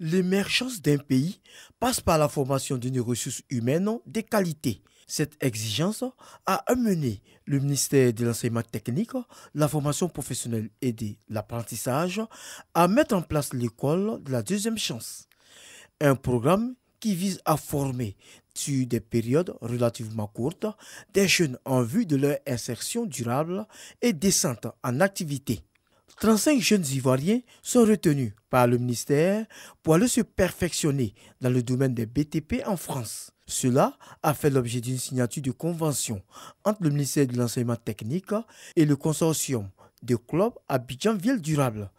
L'émergence d'un pays passe par la formation d'une ressource humaine de qualité. Cette exigence a amené le ministère de l'enseignement technique, la formation professionnelle et de l'apprentissage à mettre en place l'école de la deuxième chance. Un programme qui vise à former sur des périodes relativement courtes des jeunes en vue de leur insertion durable et décente en activité. 35 jeunes Ivoiriens sont retenus par le ministère pour aller se perfectionner dans le domaine des BTP en France. Cela a fait l'objet d'une signature de convention entre le ministère de l'enseignement technique et le consortium de clubs Abidjan Ville Durable.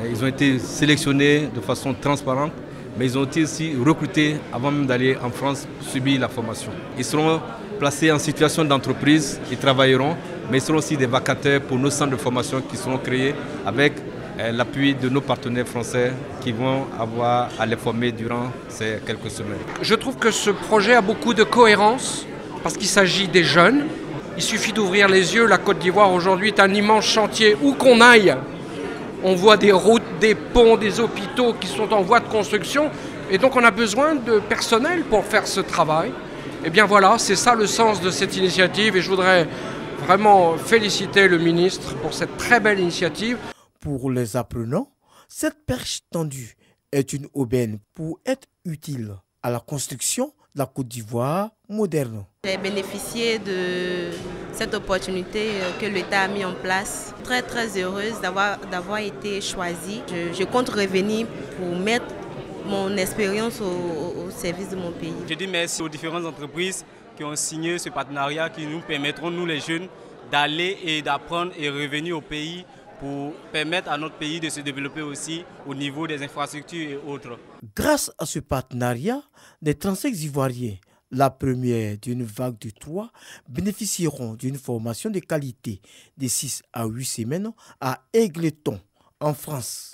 Ils ont été sélectionnés de façon transparente, mais ils ont été aussi recrutés avant même d'aller en France subir la formation. Ils seront placés en situation d'entreprise, ils travailleront, mais ils seront aussi des vacataires pour nos centres de formation qui seront créés avec l'appui de nos partenaires français qui vont avoir à les former durant ces quelques semaines. Je trouve que ce projet a beaucoup de cohérence parce qu'il s'agit des jeunes. Il suffit d'ouvrir les yeux. La Côte d'Ivoire aujourd'hui est un immense chantier. Où qu'on aille, on voit des routes, des ponts, des hôpitaux qui sont en voie de construction. Et donc on a besoin de personnel pour faire ce travail. Et bien voilà, c'est ça le sens de cette initiative. Et je voudrais vraiment féliciter le ministre pour cette très belle initiative. Pour les apprenants, cette perche tendue est une aubaine pour être utile à la construction de la Côte d'Ivoire moderne. J'ai bénéficié de cette opportunité que l'État a mis en place. Très heureuse d'avoir été choisie. Je compte revenir pour mettre mon expérience au service de mon pays. Je dis merci aux différentes entreprises qui ont signé ce partenariat qui nous permettront, nous les jeunes, d'aller et d'apprendre et revenir au pays pour permettre à notre pays de se développer aussi au niveau des infrastructures et autres. Grâce à ce partenariat, les 35 Ivoiriens, la première d'une vague de 3, bénéficieront d'une formation de qualité de 6 à 8 semaines à Égletons, en France.